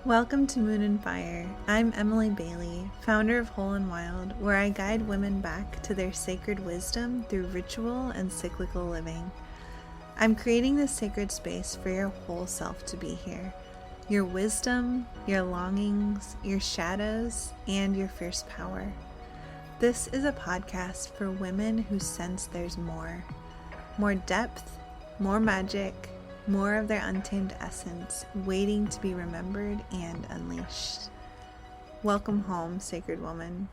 Welcome to Moon and Fire. I'm Emily Bailey, founder of Whole and Wild, where I guide women back to their sacred wisdom through ritual and cyclical living. I'm creating this sacred space for your whole self to be here. Your wisdom, your longings, your shadows, and your fierce power. This is a podcast for women who sense there's more. More depth, more magic, more of their untamed essence waiting to be remembered and unleashed. Welcome home, sacred woman.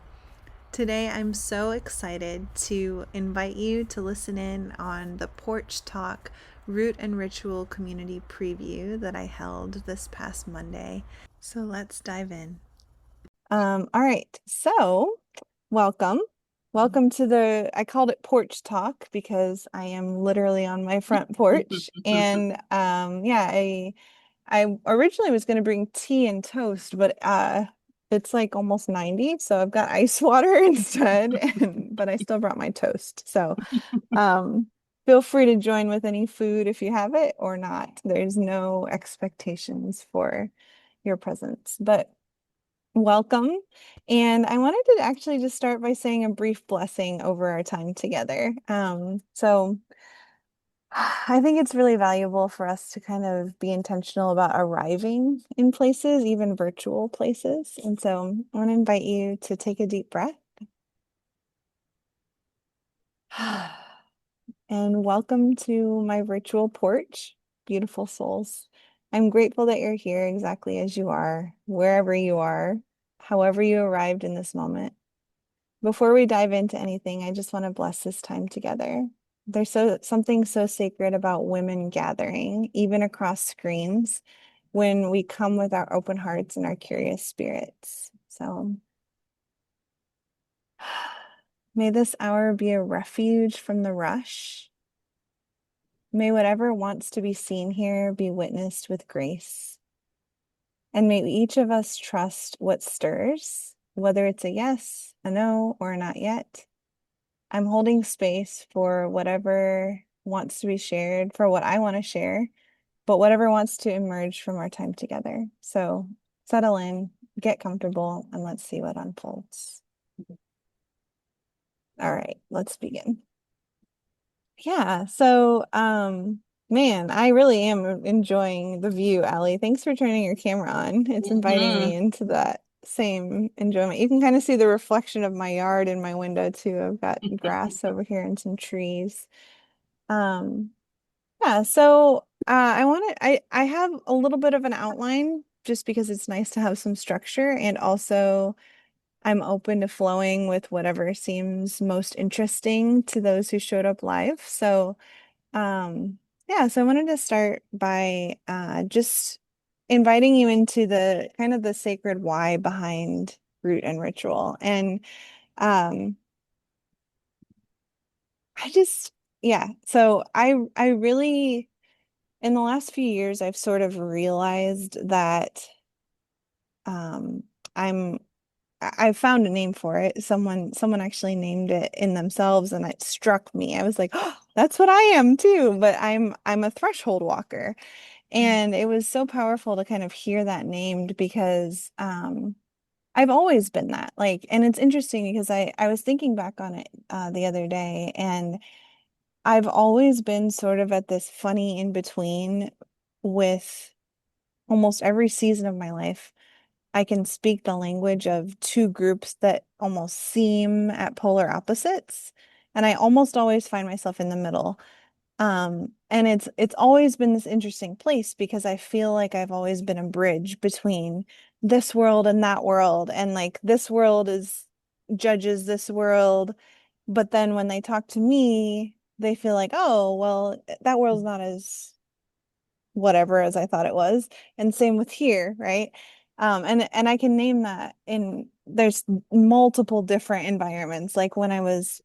Today I'm so excited to invite you to listen in on the Porch Talk Root and Ritual Community Preview that I held this past Monday. So let's dive in. All right, so welcome. Welcome to I called it Porch Talk because I am literally on my front porch. And I originally was going to bring tea and toast, but it's like almost 90, so I've got ice water instead, but I still brought my toast. So feel free to join with any food if you have it or not. There's no expectations for your presence, but welcome. And I wanted to actually just start by saying a brief blessing over our time together. So I think it's really valuable for us to kind of be intentional about arriving in places, even virtual places. And so I want to invite you to take a deep breath and welcome to my virtual porch, beautiful souls. I'm grateful that you're here exactly as you are, wherever you are, however you arrived in this moment. Before we dive into anything, I just want to bless this time together. There's something so sacred about women gathering, even across screens, when we come with our open hearts and our curious spirits. So may this hour be a refuge from the rush. May whatever wants to be seen here be witnessed with grace. And may each of us trust what stirs, whether it's a yes, a no, or a not yet. I'm holding space for whatever wants to be shared, for what I want to share, but whatever wants to emerge from our time together. So settle in, get comfortable, and let's see what unfolds. All right, let's begin. Yeah, so man, I really am enjoying the view, Allie. Thanks for turning your camera on. It's inviting me into that same enjoyment. You can kind of see the reflection of my yard in my window too. I've got grass over here and some trees. Um, yeah, so I have a little bit of an outline just because it's nice to have some structure, and also I'm open to flowing with whatever seems most interesting to those who showed up live. So yeah, so I wanted to start by just inviting you into the kind of the sacred why behind root and ritual. And um I just yeah, so I really in the last few years I've sort of realized that um I'm I found a name for it. Someone actually named it in themselves and it struck me. I was like, oh, that's what I am too, but I'm a threshold walker. And it was so powerful to kind of hear that named because I've always been that. Like, and it's interesting because I was thinking back on it the other day, and I've always been sort of at this funny in between with almost every season of my life. I can speak the language of two groups that almost seem at polar opposites, and I almost always find myself in the middle. And it's always been this interesting place because I feel like I've always been a bridge between this world and that world, and like this world is judges this world, but then when they talk to me, they feel like, oh, well, that world's not as whatever as I thought it was. And same with here, right? And I can name that in there's multiple different environments. Like when I was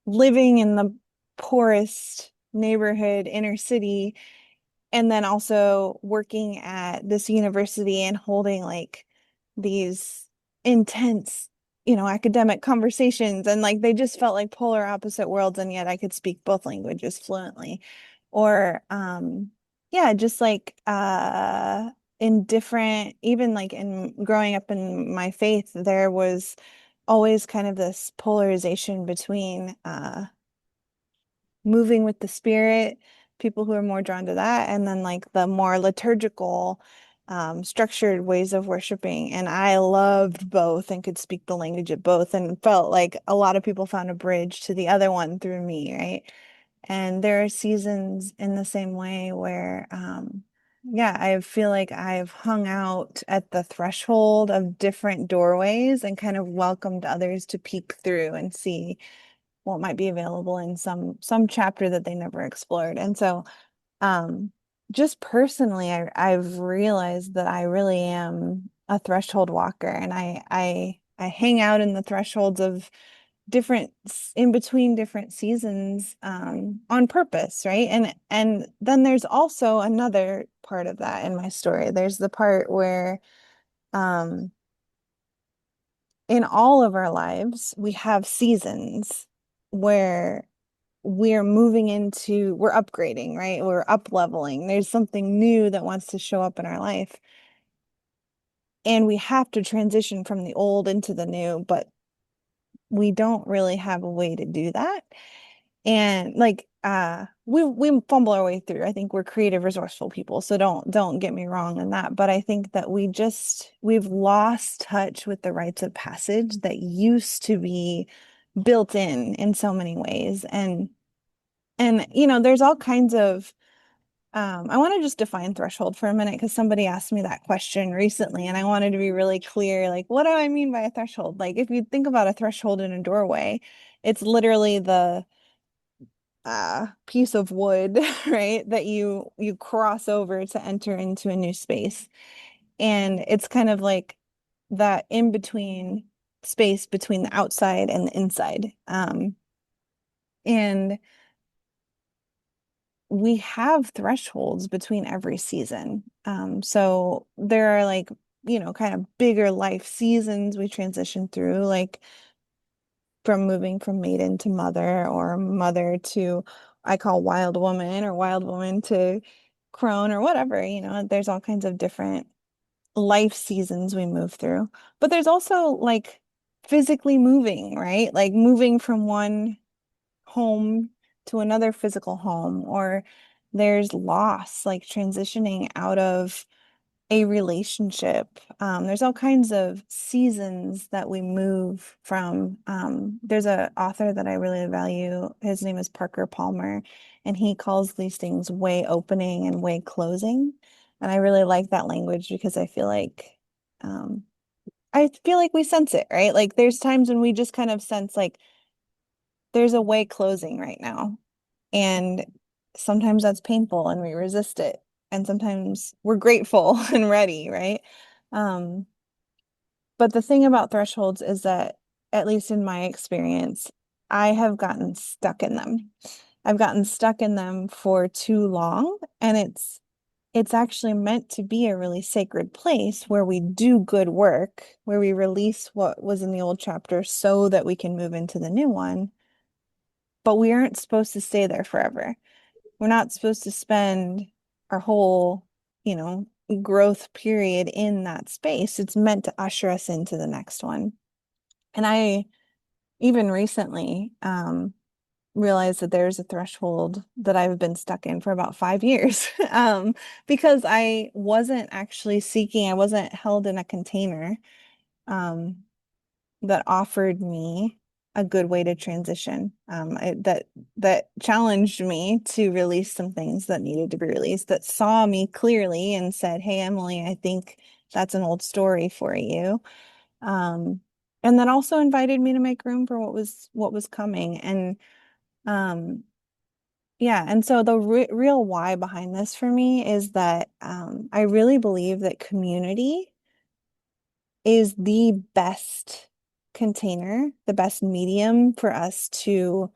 living in the poorest neighborhood, inner city, and then also working at this university and holding like these intense, academic conversations. And like they just felt like polar opposite worlds, and yet I could speak both languages fluently. Or yeah, just like in different, even like in growing up in my faith, there was always kind of this polarization between moving with the spirit, people who are more drawn to that, and then like the more liturgical, structured ways of worshiping. And I loved both and could speak the language of both and felt like a lot of people found a bridge to the other one through me, right? And there are seasons in the same way where, yeah, I feel like I've hung out at the threshold of different doorways and kind of welcomed others to peek through and see what might be available in some chapter that they never explored. And so, um, just personally, I've realized that I really am a threshold walker, and I hang out in the thresholds of in between different seasons on purpose, right? And then there's also another part of that in my story. There's the part where um in all of our lives we have seasons where we're upgrading, right? We're up leveling. There's something new that wants to show up in our life. And we have to transition from the old into the new, but we don't really have a way to do that. And like we fumble our way through. I think we're creative, resourceful people. So don't get me wrong in that. But I think that we've lost touch with the rites of passage that used to be built in so many ways. And there's all kinds of I want to just define threshold for a minute because somebody asked me that question recently, and I wanted to be really clear, like, what do I mean by a threshold? Like, if you think about a threshold in a doorway, it's literally the piece of wood, right, that you cross over to enter into a new space. And it's kind of like that in between space between the outside and the inside. And we have thresholds between every season. So there are like, kind of bigger life seasons we transition through, like from moving from maiden to mother or mother to, I call wild woman or wild woman to crone or whatever, there's all kinds of different life seasons we move through. But there's also like physically moving, right? Like moving from one home to another physical home, or there's loss, like transitioning out of a relationship. There's all kinds of seasons that we move from. There's a author that I really value. His name is Parker Palmer, and he calls these things way opening and way closing. And I really like that language because um, I feel like we sense it, right? Like there's times when we just kind of sense like there's a way closing right now. And sometimes that's painful and we resist it. And sometimes we're grateful and ready, right? Um, but the thing about thresholds is that, at least in my experience, I have gotten stuck in them. I've gotten stuck in them for too long, and it's actually meant to be a really sacred place where we do good work, where we release what was in the old chapter so that we can move into the new one. But we aren't supposed to stay there forever. We're not supposed to spend our whole, you know, growth period in that space. It's meant to usher us into the next one. And I even recently realized that there's a threshold that I've been stuck in for about 5 years because I wasn't actually seeking, I wasn't held in a container. Um, that offered me a good way to transition. That challenged me to release some things that needed to be released, that saw me clearly and said, "Hey, Emily, I think that's an old story for you." Um, and then also invited me to make room for what was coming. And um, yeah, and so the real why behind this for me is that I really believe that community is the best container, the best medium for us to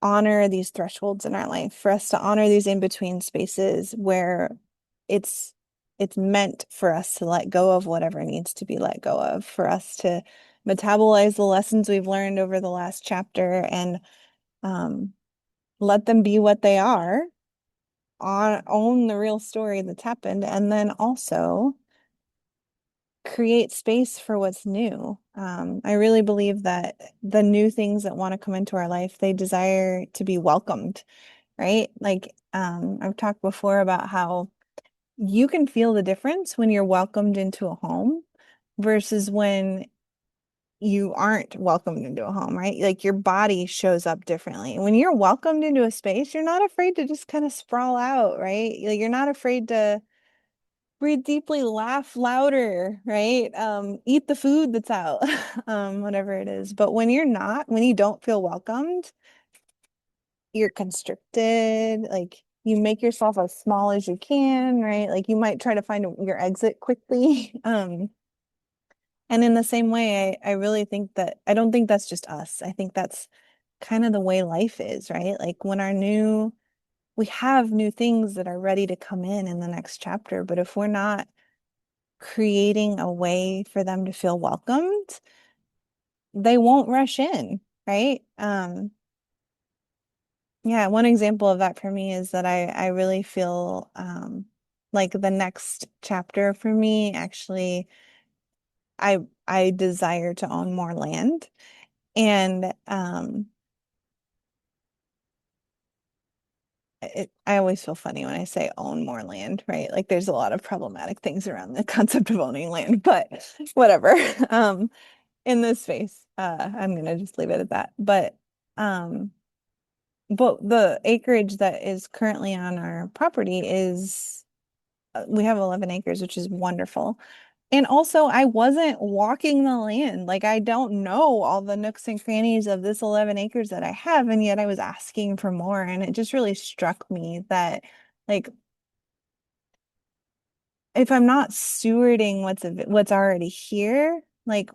honor these thresholds in our life, for us to honor these in-between spaces where it's it's meant for us to let go of whatever needs to be let go of, for us to metabolize the lessons we've learned over the last chapter and um, let them be what they are, own the real story that's happened, and then also create space for what's new. I really believe that the new things that want to come into our life, they desire to be welcomed, right? Like, I've talked before about how you can feel the difference when you're welcomed into a home versus when you aren't welcomed into a home, right? Like your body shows up differently. When you're welcomed into a space, you're not afraid to just kind of sprawl out, right? Like you're not afraid to breathe deeply, laugh louder, right? Eat the food that's out, whatever it is. But when you're not, when you don't feel welcomed, you're constricted, like you make yourself as small as you can, right? Like you might try to find your exit quickly. And in the same way, I really think that I don't think that's just us. I think that's kind of the way life is, right? Like when we have new things that are ready to come in the next chapter, but if we're not creating a way for them to feel welcomed, they won't rush in, right? Yeah, one example of that for me is that I really feel like the next chapter for me actually I desire to own more land. And I always feel funny when I say own more land, right? Like there's a lot of problematic things around the concept of owning land, but whatever. In this space, I'm gonna just leave it at that. Um, but the acreage that is currently on our property is we have 11 acres, which is wonderful. And also, I wasn't walking the land. Like, I don't know all the nooks and crannies of this 11 acres that I have, and yet I was asking for more. And it just really struck me that, like, if I'm not stewarding what's already here, like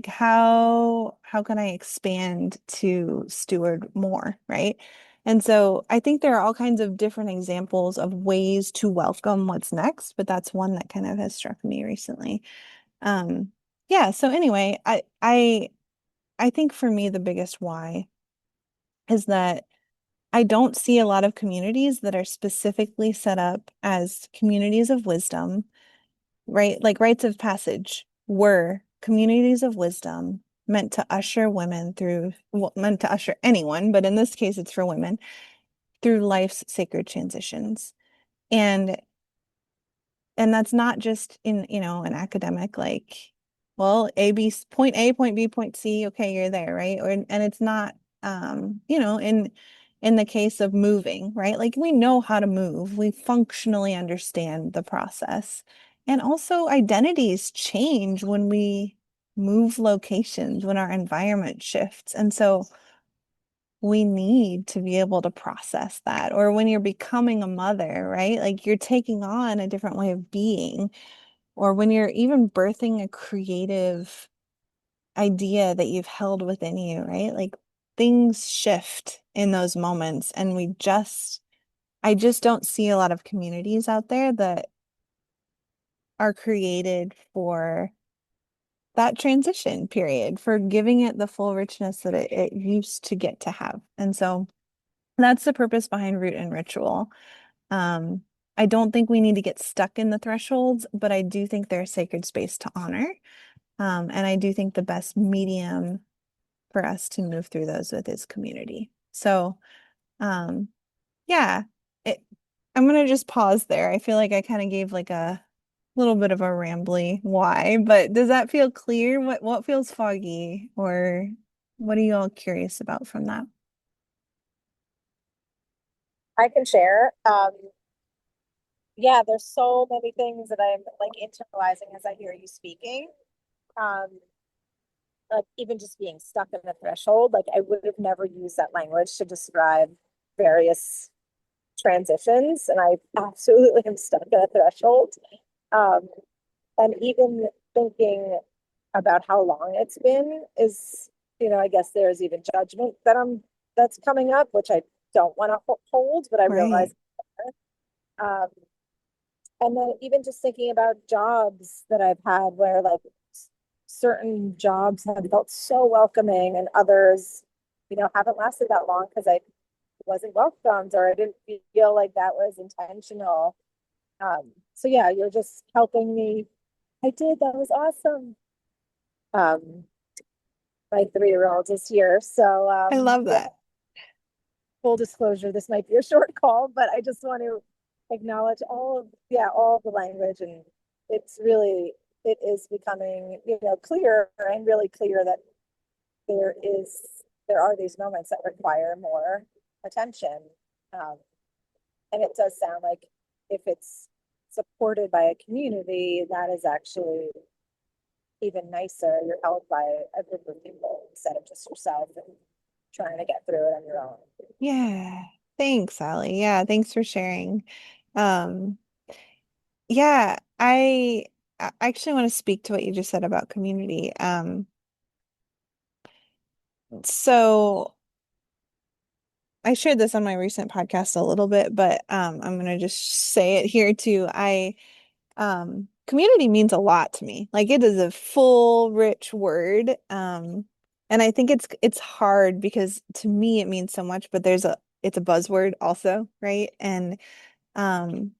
how can I expand to steward more, right? And so I think there are all kinds of different examples of ways to welcome what's next, but that's one that kind of has struck me recently. Um, yeah, so anyway, I think for me the biggest why is that I don't see a lot of communities that are specifically set up as communities of wisdom, right? Like rites of passage were communities of wisdom meant to usher women through, well, meant to usher anyone, but in this case, it's for women through life's sacred transitions. And and that's not just in, an academic like, well, point A, point B, point C, okay, you're there, right? Or and it's not in the case of moving, right? Like we know how to move. We functionally understand the process. And also identities change when we move locations, when our environment shifts. And so we need to be able to process that. Or when you're becoming a mother, right? Like you're taking on a different way of being, or when you're even birthing a creative idea that you've held within you, right? Like things shift in those moments. And I just don't see a lot of communities out there that are created for that transition period, for giving it the full richness that it used to get to have. And so that's the purpose behind root and ritual. Um, I don't think we need to get stuck in the thresholds, but I do think they're a sacred space to honor. And I do think the best medium for us to move through those with is community. So, um, yeah, it, I'm gonna just pause there. I feel like I kind of gave like a little bit of a rambly why, but does that feel clear? What feels foggy, or what are you all curious about from that? I can share. Yeah, there's so many things that I'm like internalizing as I hear you speaking. Um, like even just being stuck in the threshold, like I would have never used that language to describe various transitions, and I absolutely am stuck at a threshold. Um, and even thinking about how long it's been is, I guess there's even judgment that's coming up, which I don't want to hold, but I Right. realize. Um, And then even just thinking about jobs that I've had where like certain jobs have felt so welcoming and others, haven't lasted that long because I wasn't welcomed, or I didn't feel like that was intentional. So yeah, you're just helping me. I did, that was awesome. Um, my 3-year-old is here. So I love yeah, that. full disclosure, this might be a short call, but I just want to acknowledge all of the language, and it's really, it is becoming, clearer and really clear that there is, there are these moments that require more attention. Um, and it does sound like if it's supported by a community, that is actually even nicer. You're held by a group of people instead of just yourself and trying to get through it on your own. Yeah. Thanks, Sally. Yeah, thanks for sharing. Um, yeah, I actually want to speak to what you just said about community. So I shared this on my recent podcast a little bit, but I'm gonna just say it here too. Community means a lot to me. Like it is a full, rich word. And I think it's hard because to me it means so much, but it's a buzzword also, right? And um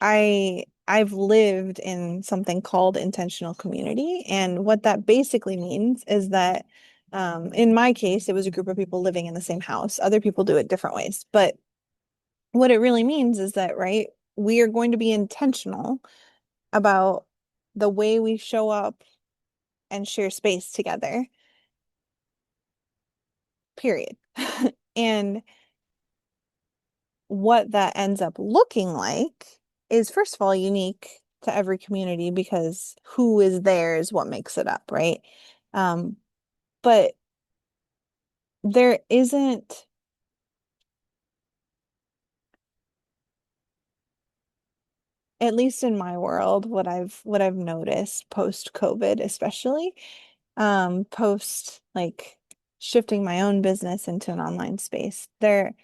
I've lived in something called intentional community, and what that basically means is that in my case, it was a group of people living in the same house. Other people do it different ways, but what it really means is that, right, we are going to be intentional about the way we show up and share space together, period. And what that ends up looking like is, first of all, unique to every community because who is there is what makes it up, right? Um, but there isn't, at least in my world, what I've noticed post COVID, especially, post like shifting my own business into an online space, there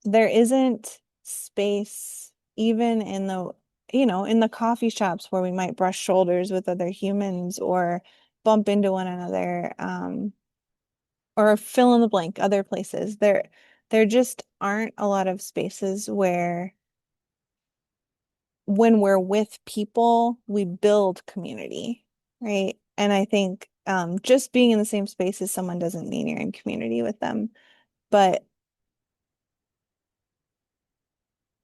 isn't space even in in the coffee shops where we might brush shoulders with other humans or bump into one another, or fill in the blank other places. There just aren't a lot of spaces where when we're with people, we build community, right? And I think just being in the same space as someone doesn't mean you're in community with them. But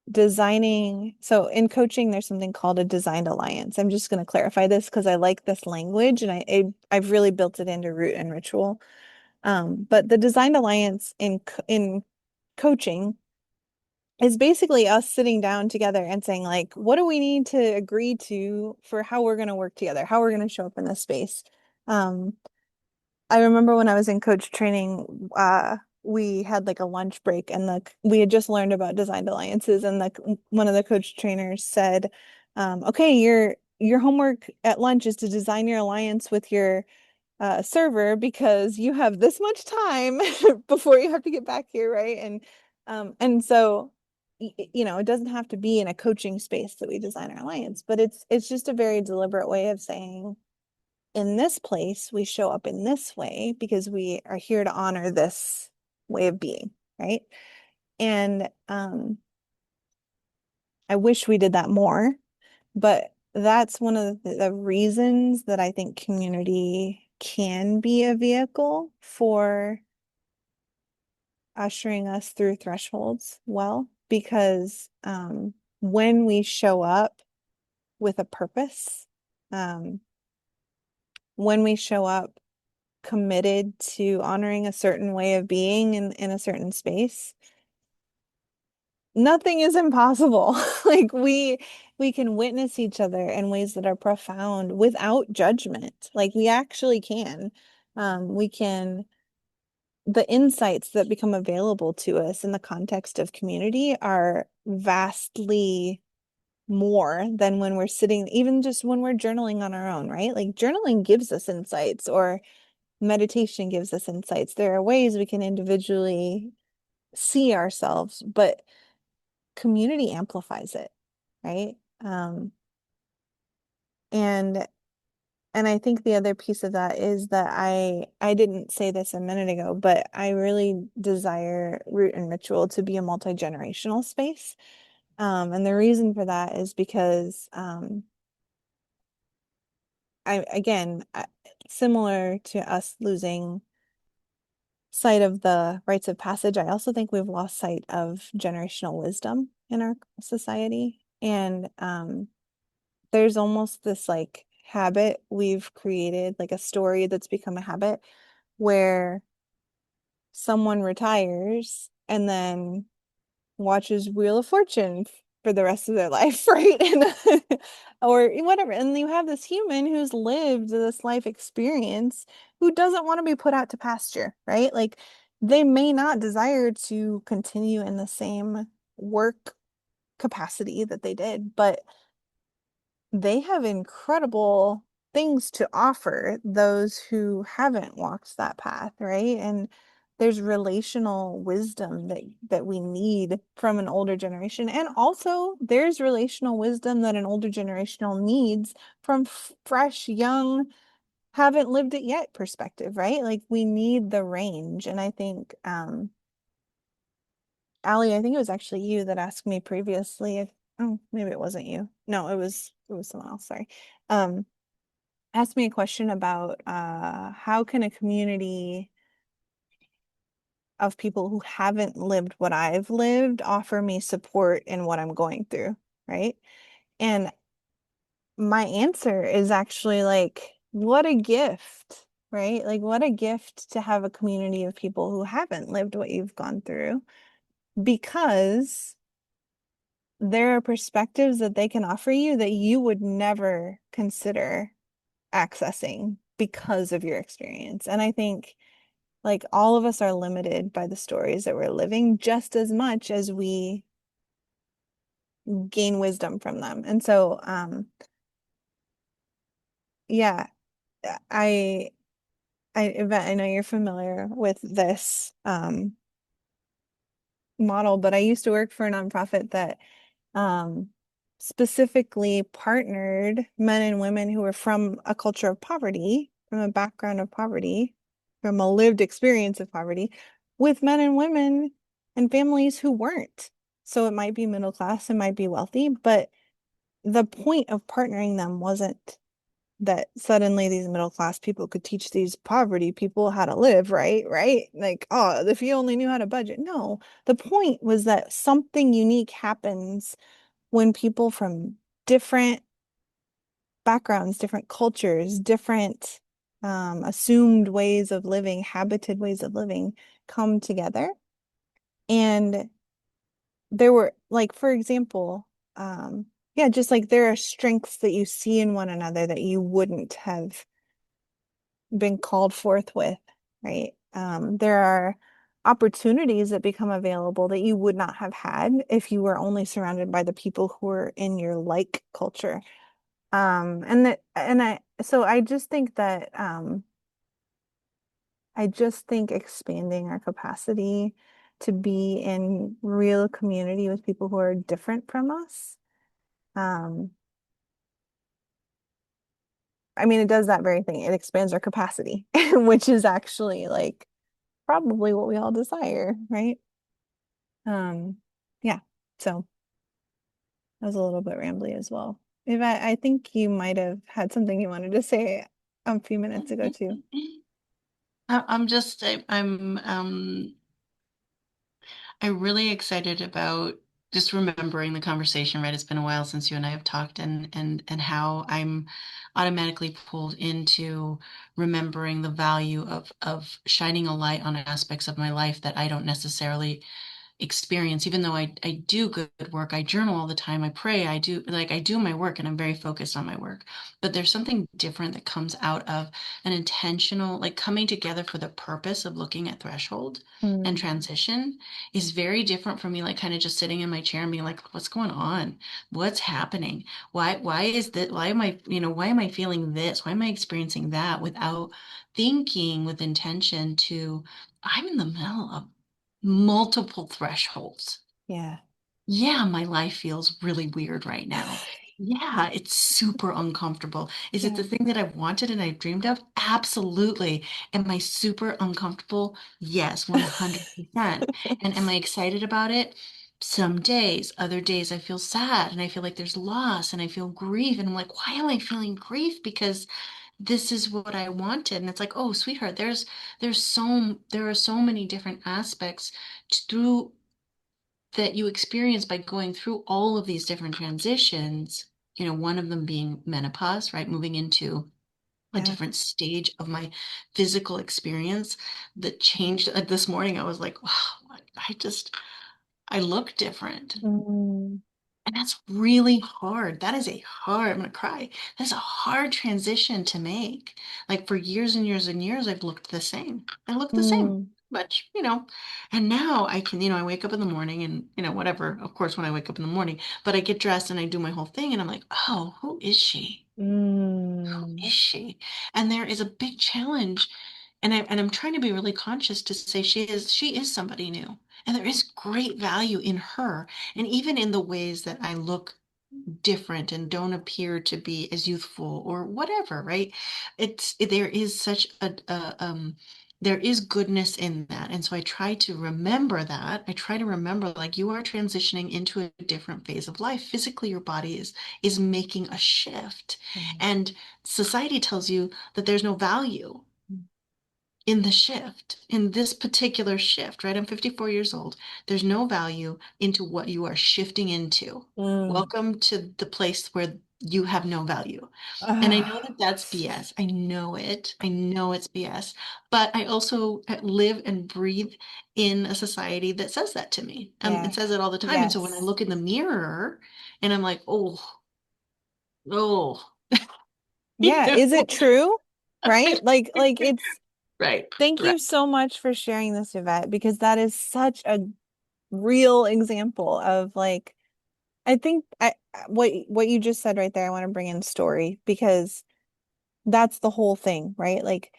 designing, so in coaching, there's something called a designed alliance. I'm just going to clarify this because I like this language and I've really built it into root and ritual. But the designed alliance in coaching is basically us sitting down together and saying, like, what do we need to agree to for how we're going to work together, how we're going to show up in this space. Um, I remember when I was in coach training, we had like a lunch break and we had just learned about designed alliances, and one of the coach trainers said, okay, your homework at lunch is to design your alliance with your server because you have this much time before you have to get back here, right? And so it doesn't have to be in a coaching space that we design our alliance, but it's just a very deliberate way of saying, in this place we show up in this way because we are here to honor this way of being, right? And I wish we did that more, but that's one of the reasons that I think community can be a vehicle for ushering us through thresholds well, because when we show up with a purpose, um, when we show up committed to honoring a certain way of being in a certain space, nothing is impossible. Like we can witness each other in ways that are profound without judgment. Like we actually can. We can The insights that become available to us in the context of community are vastly more than when we're sitting, even just when we're journaling on our own, right? Like journaling gives us insights, or meditation gives us insights. There are ways we can individually see ourselves, but community amplifies it, right? And And I think the other piece of that is that I didn't say this a minute ago, but I really desire root and ritual to be a multi-generational space. And the reason for that is because I again similar to us losing sight of the rites of passage, I also think we've lost sight of generational wisdom in our society. And there's almost this like habit we've created, like a story that's become a habit where someone retires and then watches Wheel of Fortune for the rest of their life, right? And or whatever. And you have this human who's lived this life experience who doesn't want to be put out to pasture, right? Like they may not desire to continue in the same work capacity that they did, but they have incredible things to offer those who haven't walked that path, right? And there's relational wisdom that we need from an older generation. And also there's relational wisdom that an older generational needs from fresh, young, haven't lived it yet perspective, right? Like we need the range. And I think Allie, I think it was actually you that asked me previously if, oh, maybe it wasn't you. No, it was someone else, sorry. Um, asked me a question about how can a community of people who haven't lived what I've lived offer me support in what I'm going through, right? And my answer is actually like, what a gift, right? Like, what a gift to have a community of people who haven't lived what you've gone through because there are perspectives that they can offer you that you would never consider accessing because of your experience. And I think like all of us are limited by the stories that we're living just as much as we gain wisdom from them. And so yeah, I Yvette, I know you're familiar with this model, but I used to work for a nonprofit that um, specifically partnered men and women who were from a culture of poverty, from a background of poverty, from a lived experience of poverty, with men and women and families who weren't. So it might be middle class, it might be wealthy, but the point of partnering them wasn't that suddenly these middle class people could teach these poverty people how to live, right? Right? Like, oh, if you only knew how to budget. No, the point was that something unique happens when people from different backgrounds, different cultures, different assumed ways of living, habited ways of living come together. And there were, like, for example, yeah, just like there are strengths that you see in one another that you wouldn't have been called forth with, right? There are opportunities that become available that you would not have had if you were only surrounded by the people who are in your like culture. So I just think that I just think expanding our capacity to be in real community with people who are different from us. Um, I mean, it does that very thing. It expands our capacity, which is actually like probably what we all desire, right? Um, yeah. So that was a little bit rambly as well. If I think you might have had something you wanted to say a few minutes ago too. I'm really excited about just remembering the conversation, right? It's been a while since you and I have talked and how I'm automatically pulled into remembering the value of shining a light on aspects of my life that I don't necessarily experience, even though I do good work. I journal all the time. I pray. I do my work and I'm very focused on my work. But there's something different that comes out of an intentional, like coming together for the purpose of looking at threshold and Mm, transition is very different from me, like kind of just sitting in my chair and being like, what's going on? What's happening? Why is that? Why am I, why am I feeling this? Why am I experiencing that without thinking with intention to, I'm in the middle of multiple thresholds. yeah. Yeah, my life feels really weird right now. Yeah, it's super uncomfortable. Is it Yeah. the thing that I've wanted and I've dreamed of? Absolutely. Am I super uncomfortable? Yes, 100%. And am I excited about it? Some days, other days I feel sad and I feel like there's loss and I feel grief. And I'm like, why am I feeling grief? Because this is what I wanted. And it's like, oh, sweetheart, there are so many different aspects through that you experience by going through all of these different transitions, one of them being menopause, right? Moving into a Yeah. different stage of my physical experience that changed. Like this morning, I was like, wow, I look different. Mm, And that's really hard. That is a hard, I'm gonna cry. That's a hard transition to make. Like for years and years and years, I've looked the same. I look the same, mm, much. And now I can, I wake up in the morning and, whatever, of course, when I wake up in the morning, but I get dressed and I do my whole thing and I'm like, oh, who is she? Who mm. is she? And there is a big challenge. And I'm trying to be really conscious to say she is somebody new. And there is great value in her. And even in the ways that I look different and don't appear to be as youthful or whatever, right? There is such there is goodness in that. And so I try to remember that. I try to remember like you are transitioning into a different phase of life. Physically, your body is making a shift. Mm. And society tells you that there's no value in the shift, in this particular shift, right? I'm 54 years old. There's no value into what you are shifting into. Mm. Welcome to the place where you have no value. And I know Ah, that that's BS. I know it. I know it's BS. But I also live and breathe in a society that says that to me. yeah. It says it all the time. And so when I Yes. look in the mirror and I'm like, oh, oh, you Yeah. know, Is it true? Right? Like it's, right, thank right. you so much for sharing this, Yvette, because that is such a real example of like, I think what you just said right there, I want to bring in story because that's the whole thing, right? Like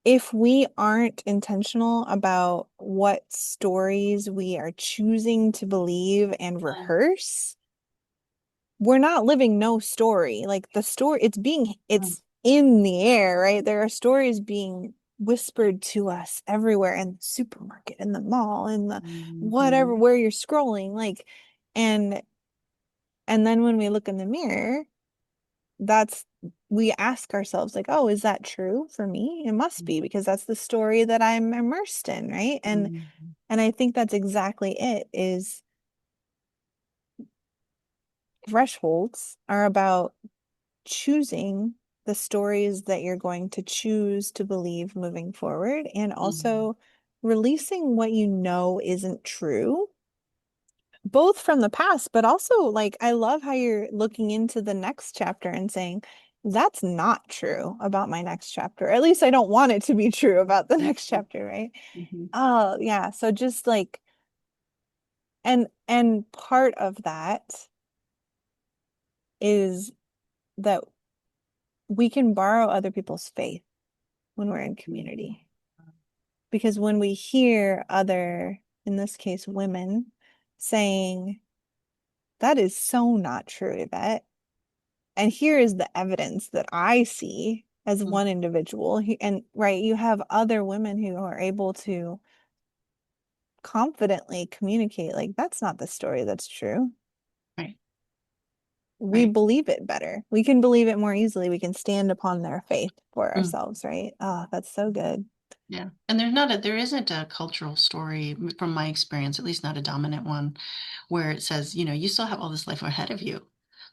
if we aren't intentional about what stories we are choosing to believe and rehearse, we're not living no story. Like the story, it's in the air, right? There are stories being whispered to us everywhere in the supermarket, in the mall, in the whatever, Mhm. where you're scrolling, like, and then when we look in the mirror, that's we ask ourselves like, oh, is that true for me? It must be because that's the story that I'm immersed in, right? Mhm. And I think that's exactly it is thresholds are about choosing the stories that you're going to choose to believe moving forward and Mhm. also releasing what you know isn't true, both from the past, but also like I love how you're looking into the next chapter and saying, that's not true about my next chapter. At least I don't want it to be true about the next chapter, right? Mhm. Oh, yeah. So just like and part of that is that we can borrow other people's faith when we're in Mhm. community. Because when we hear other, in this case, women saying, that is so not true, Yvette. And here is the evidence that I see as Mhm. one individual. And right, you have other women who are able to confidently communicate, like, that's not the story that's true. Right, We right. believe it better. We can believe it more easily. We can stand upon their faith for Mm. ourselves, right? Oh, that's so good. Yeah. And there isn't a cultural story from my experience, at least not a dominant one, where it says, you still have all this life ahead of you.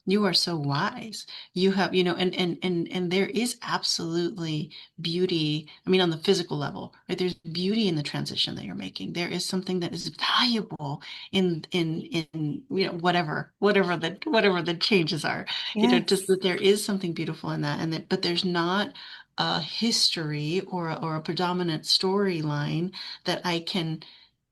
You are so wise. You have, and there is absolutely beauty. I mean, on the physical level, right? There's beauty in the transition that you're making. There is something that is valuable in whatever the changes are. Just Yes. that there is something beautiful in that, but there's not a history or a predominant storyline that I can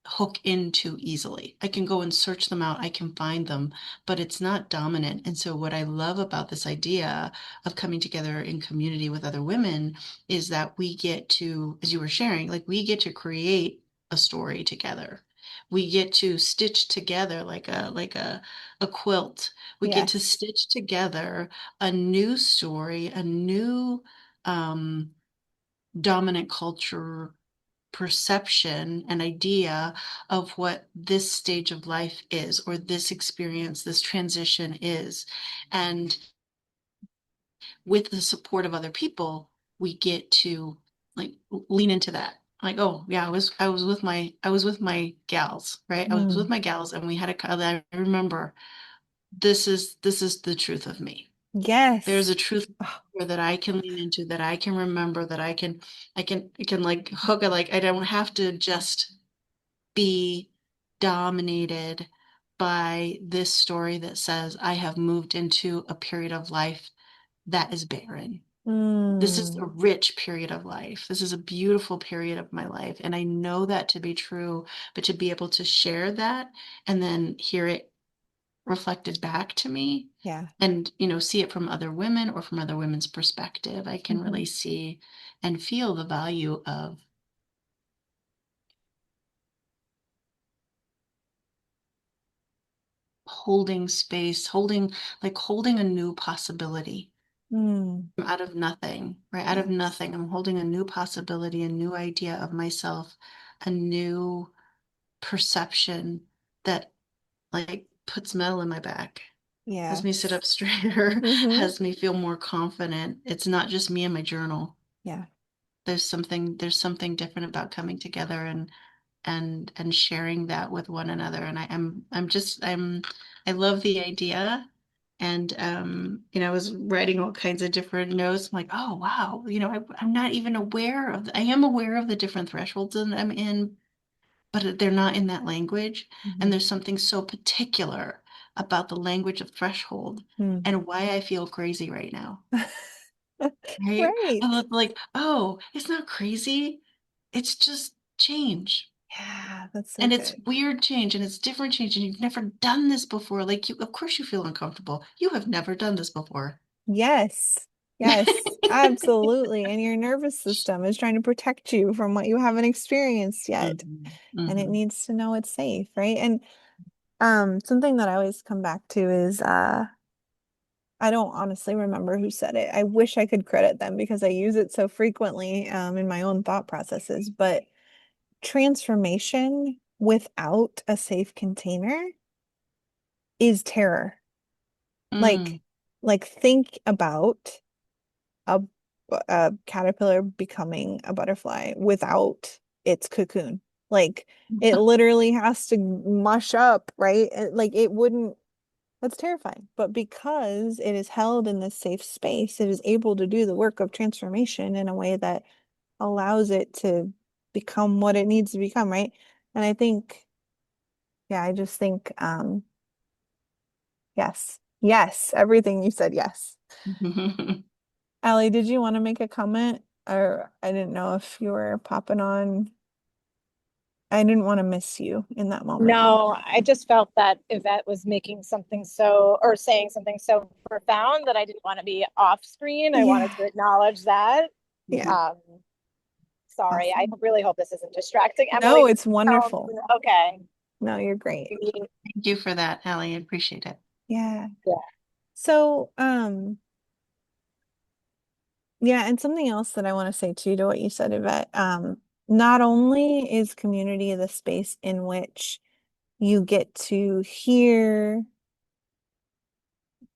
hook into easily. I can go and search them out, I can find them, but it's not dominant. And so, what I love about this idea of coming together in community with other women is that we get to, as you were sharing, like we get to create a story together. We get to stitch together like a quilt. We get to Yes. stitch together a new story, a new um, dominant culture perception and idea of what this stage of life is, or this experience, this transition is. And with the support of other people, we get to like lean into that. Like, oh yeah, I was with my gals, right? I was with Mm. my gals, and we had I remember this is the truth of me. There's Yes. a truth Oh, here that I can lean into, that I can remember, that I can like hook it. Like I don't have to just be dominated by this story that says I have moved into a period of life that is barren. This is a mm. rich period of life. This is a beautiful period of my life. And I know that to be true, but to be able to share that and then hear it reflected back to me, Yeah. and see it from other women or from other women's perspective, I can Hmm. really see and feel the value of holding space, holding a new possibility Mm. out of nothing, right? Out of Yes. nothing, I'm holding a new possibility, a new idea of myself, a new perception that like puts metal in my back, has me sit Yes. up straighter, Hmm. has me feel more confident. It's not just me and my journal. Yeah. There's something different about coming together and sharing that with one another. And I love the idea. And I was writing all kinds of different notes. I'm like, oh wow, I'm not even aware of I am aware of the different thresholds that I'm in, but they're not in that language. And Hmm. there's something so particular about the language of threshold Mm. and why I feel crazy right now. Right? I Right. look like, oh, it's not crazy. It's just change. Yeah, that's so And it's good. weird change, and it's different change, and you've never done this before. Like, of course you feel uncomfortable. You have never done this before. Yes. Yes, absolutely. And your nervous system is trying to protect you from what you haven't experienced yet. Mhm, And it mhm. needs to know it's safe, right? And something that I always come back to is I don't honestly remember who said it. I wish I could credit them because I use it so frequently in my own thought processes. But transformation without a safe container is terror. Mm. Like, think about a, a caterpillar becoming a butterfly without its cocoon. Like, it literally has to mush up, right? Like, it wouldn't, that's terrifying. But because it is held in this safe space, it is able to do the work of transformation in a way that allows it to become what it needs to become, right? And I think, yeah, I just think, yes, yes, everything you said, yes. Allie, did you want to make a comment? Or I didn't know if you were popping on. I didn't want to miss you in that moment. No, I just felt that Yvette was making something so, or saying something so profound that I didn't want to be off screen. I wanted Yeah, to acknowledge that. yeah, Um, Sorry, I awesome. really hope this isn't distracting. No, Emily, it's wonderful. okay. No, you're great. Thank you for that, Allie. I appreciate it. Yeah. Yeah. So, yeah, and something else that I want to say too to what you said, Yvette, not only is community the space in which you get to hear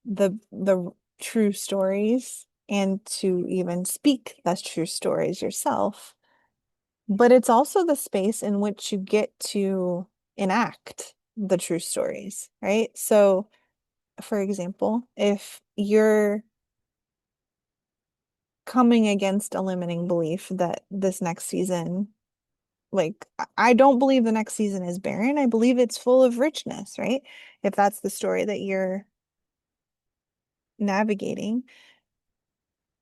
the true stories and to even speak those true stories yourself, but it's also the space in which you get to enact the true stories, right? So, for example, if you're coming against a limiting belief that this next season, like, I don't believe the next season is barren. I believe it's full of richness, right? If that's the story that you're navigating,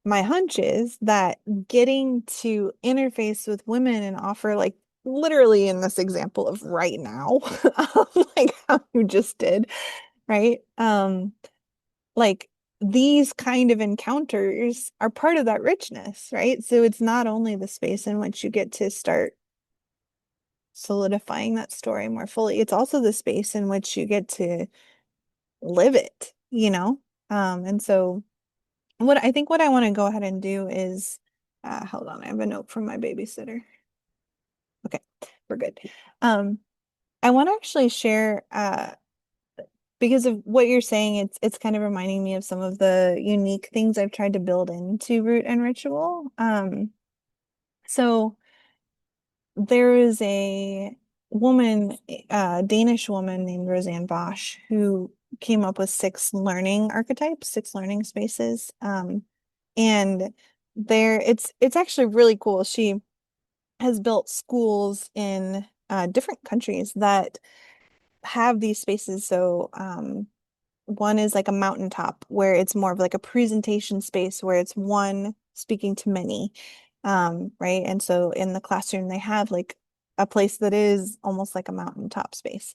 my hunch is that getting to interface with women and offer, like, literally in this example of right now, like how you just did, right? Like, these kind of encounters are part of that richness, right? So it's not only the space in which you get to start solidifying that story more fully. It's also the space in which you get to live it, you know? And so what I want to go ahead and do is, hold on, I have a note from my babysitter. Okay, we're good. Um, I want to actually share, because of what you're saying, it's kind of reminding me of some of the unique things I've tried to build into root and ritual. So there is a woman, Danish woman named Roseanne Bosch, who came up with 6 learning archetypes, 6 learning spaces. And it's actually really cool. She has built schools in different countries that have these spaces. So one is like a mountaintop where it's more of like a presentation space where it's one speaking to many. Right. And so in the classroom, they have like a place that is almost like a mountaintop space.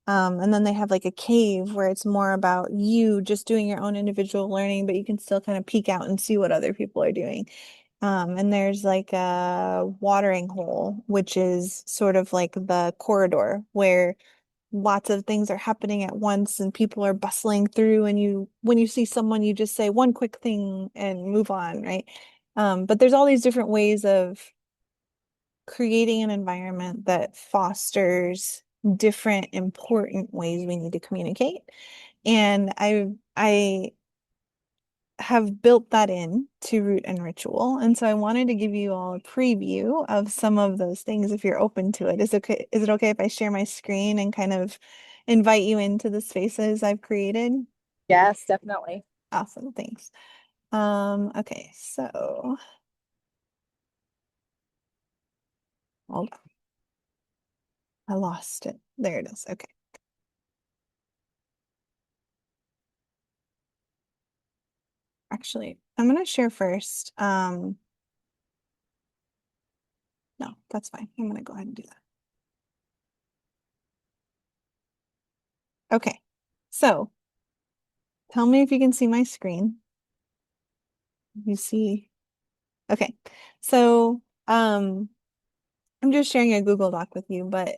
And then they have like a cave where it's more about you just doing your own individual learning, but you can still kind of peek out and see what other people are doing. And there's like a watering hole, which is sort of like the corridor where lots of things are happening at once and people are bustling through, and when you see someone, you just say one quick thing and move on, right? But there's all these different ways of creating an environment that fosters different important ways we need to communicate. And I have built that in to root and ritual. And so I wanted to give you all a preview of some of those things if you're open to it. Is it okay if I share my screen and kind of invite you into the spaces I've created? Yes, definitely. Awesome, thanks. Okay, so hold on. I lost it. There it is. Okay. Actually, I'm gonna share first. No, that's fine. I'm gonna go ahead and do that. Okay, so tell me if you can see my screen. You see, okay. So I'm just sharing a Google Doc with you, but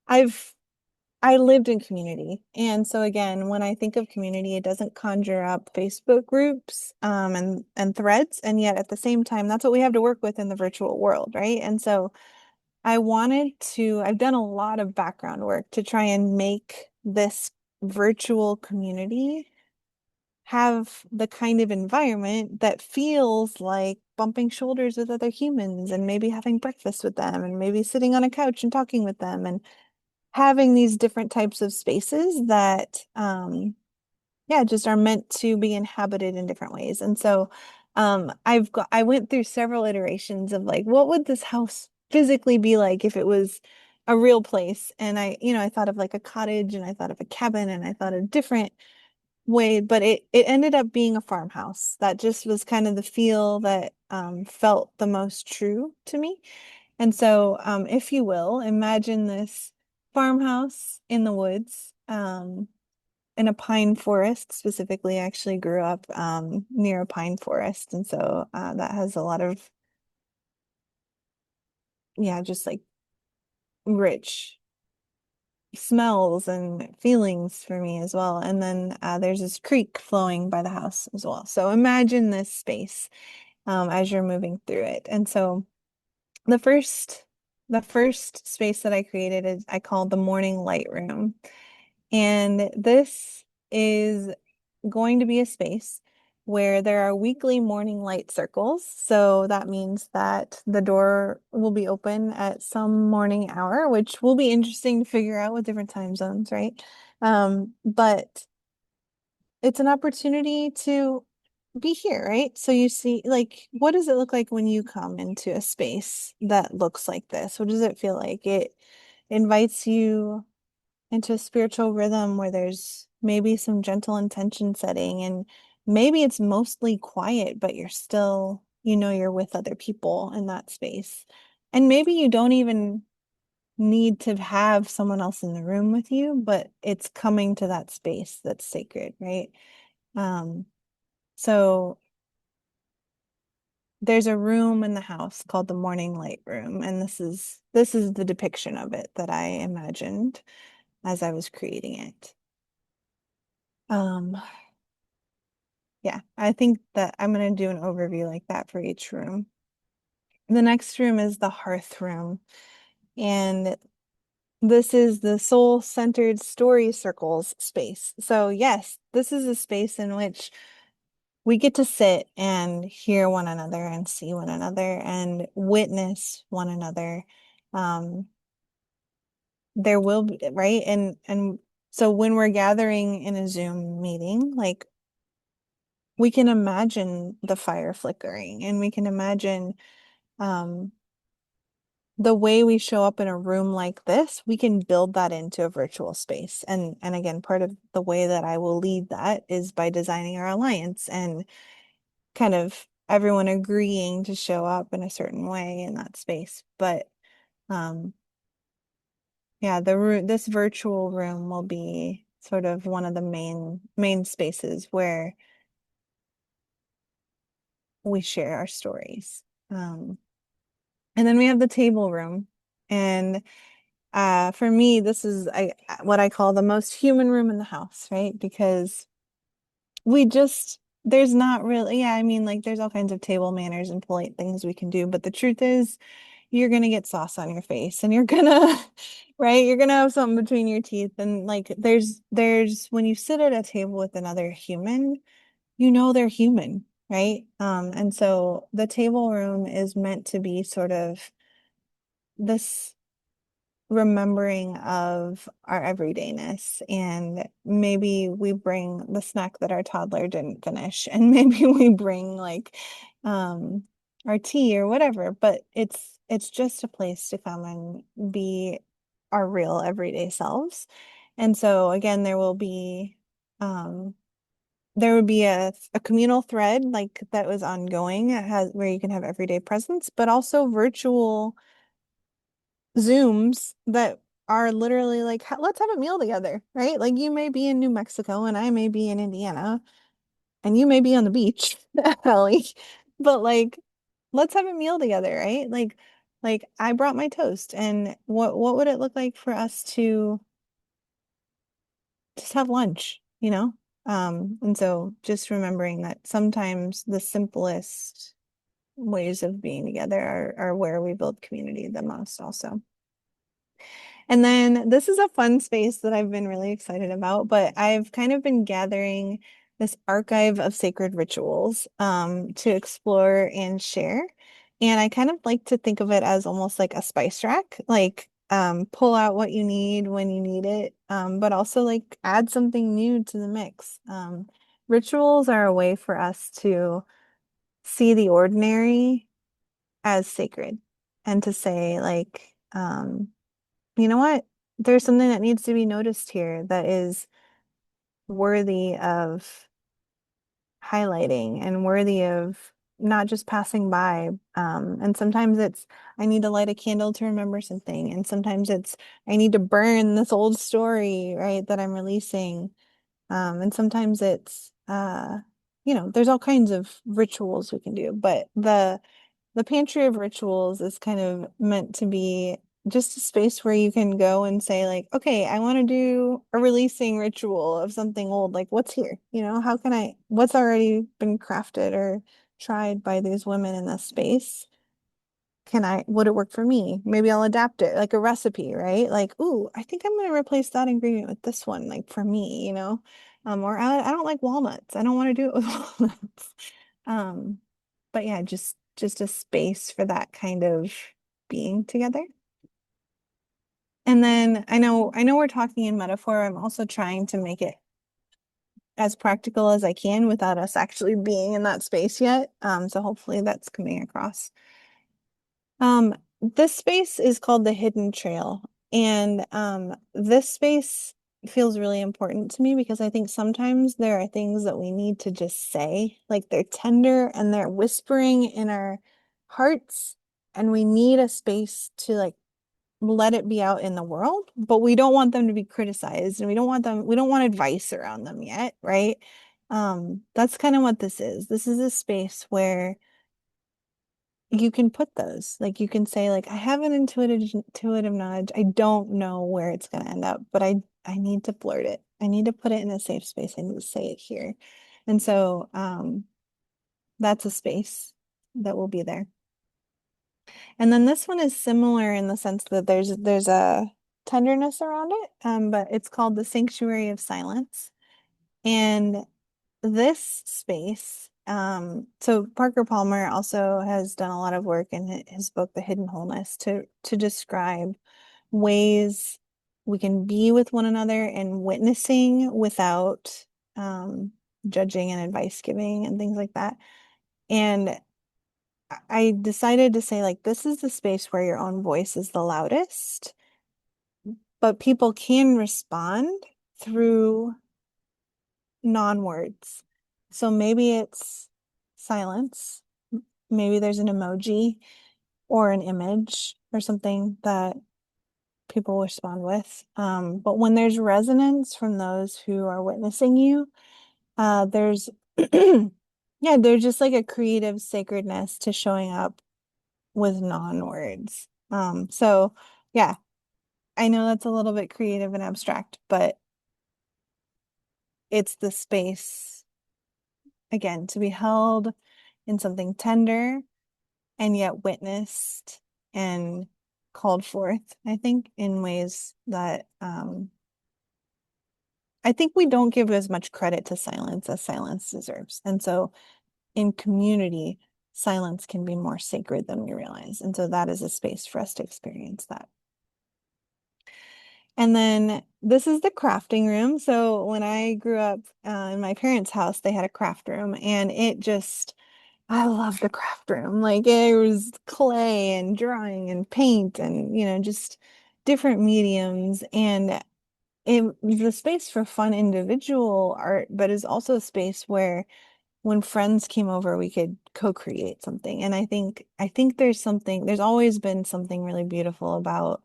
I've I lived in community. And so again, when I think of community, it doesn't conjure up Facebook groups and threads. And yet at the same time, that's what we have to work with in the virtual world, right? And so I've done a lot of background work to try and make this virtual community have the kind of environment that feels like bumping shoulders with other humans and maybe having breakfast with them and maybe sitting on a couch and talking with them and having these different types of spaces that yeah, just are meant to be inhabited in different ways. And so I went through several iterations of like, what would this house physically be like if it was a real place? And I thought of like a cottage, and I thought of a cabin, and I thought of different way, but it ended up being a farmhouse. That just was kind of the feel that felt the most true to me. And so if you will, imagine this farmhouse in the woods, in a pine forest specifically. I actually grew up near a pine forest, and so that has a lot of, yeah, just like rich smells and feelings for me as well. And then there's this creek flowing by the house as well. So imagine this space as you're moving through it. And so the first the first space that I created is I called the morning light room. And this is going to be a space where there are weekly morning light circles. So that means that the door will be open at some morning hour, which will be interesting to figure out with different time zones, right? But it's an opportunity to be here, right? So you see, like, what does it look like when you come into a space that looks like this? What does it feel like? It invites you into a spiritual rhythm where there's maybe some gentle intention setting, and maybe it's mostly quiet, but you're still, you're with other people in that space. And maybe you don't even need to have someone else in the room with you, but it's coming to that space that's sacred, right? Um, so there's a room in the house called the morning light room, and this is the depiction of it that I imagined as I was creating it. Um, yeah, I think that I'm going to do an overview like that for each room. The next room is the hearth room, and this is the soul-centered story circles space. So yes, this is a space in which we get to sit and hear one another and see one another and witness one another. Um, there will be, right? And so when we're gathering in a Zoom meeting, like we can imagine the fire flickering and we can imagine um the way we show up in a room like this, we can build that into a virtual space. And again, part of the way that I will lead that is by designing our alliance and kind of everyone agreeing to show up in a certain way in that space. But um yeah, this virtual room will be sort of one of the main spaces where we share our stories. And then we have the table room. And for me, this is what I call the most human room in the house, right? Because we just there's not really, yeah, I mean, like there's all kinds of table manners and polite things we can do, but the truth is you're gonna get sauce on your face and you're gonna right, you're gonna have something between your teeth. And like there's when you sit at a table with another human, you know they're human, right? And so the table room is meant to be sort of this remembering of our everydayness, and maybe we bring the snack that our toddler didn't finish, and maybe we bring like um our tea or whatever, but it's just a place to come and be our real everyday selves. And so again, um there would be a communal thread like that was ongoing. It has where you can have everyday presence, but also virtual Zooms that are literally like, let's have a meal together, right? Like you may be in New Mexico and I may be in Indiana and you may be on the beach, Ellie, but like, let's have a meal together, right? Like I brought my toast, and what would it look like for us to just have lunch, you know? And so just remembering that sometimes the simplest ways of being together are where we build community the most also. And then this is a fun space that I've been really excited about, but I've kind of been gathering this archive of sacred rituals to explore and share. And I kind of like to think of it as almost like a spice rack, like pull out what you need when you need it, but also like add something new to the mix. Rituals are a way for us to see the ordinary as sacred and to say like, you know what? There's something that needs to be noticed here that is worthy of highlighting and worthy of not just passing by. And sometimes it's, I need to light a candle to remember something. And sometimes it's, I need to burn this old story, right, that I'm releasing. And sometimes it's, there's all kinds of rituals we can do, but the pantry of rituals is kind of meant to be just a space where you can go and say like, okay, I want to do a releasing ritual of something old. Like what's here? How can what's already been crafted or tried by these women in this space? Would it work for me? Maybe I'll adapt it like a recipe, right? Like, ooh, I think I'm going to replace that ingredient with this one, like for me. Or I don't like walnuts. I don't want to do it with walnuts. Um, but yeah, just a space for that kind of being together. And then I know we're talking in metaphor. I'm also trying to make it as practical as I can without us actually being in that space yet. So hopefully that's coming across. This space is called the Hidden Trail, and this space feels really important to me because I think sometimes there are things that we need to just say, like they're tender and they're whispering in our hearts, and we need a space to like let it be out in the world, but we don't want them to be criticized and we don't want advice around them yet, right? That's kind of what this is. This is a space where you can put those, like you can say like, I have an intuitive knowledge. I don't know where it's going to end up, but I need to flirt it. I need to put it in a safe space. I need to say it here. And so that's a space that will be there. And then this one is similar in the sense that there's a tenderness around it, but it's called the Sanctuary of Silence. And this space, so Parker Palmer also has done a lot of work in his book, The Hidden Wholeness, to describe ways we can be with one another and witnessing without judging and advice giving and things like that. And I decided to say, like, this is the space where your own voice is the loudest, but people can respond through non-words. So maybe it's silence. Maybe there's an emoji or an image or something that people respond with. But when there's resonance from those who are witnessing you, there's yeah, there's just like a creative sacredness to showing up with non-words. So yeah, I know that's a little bit creative and abstract, but it's the space again to be held in something tender and yet witnessed and called forth, I think, in ways that I think we don't give as much credit to silence as silence deserves. And so in community, silence can be more sacred than we realize. And so that is a space for us to experience that. And then this is the crafting room. So when I grew up in my parents' house, they had a craft room, and it just, I love the craft room. Like it was clay and drawing and paint and, just different mediums. And it was a space for fun individual art, but is also a space where when friends came over, we could co-create something. And I think there's always been something really beautiful about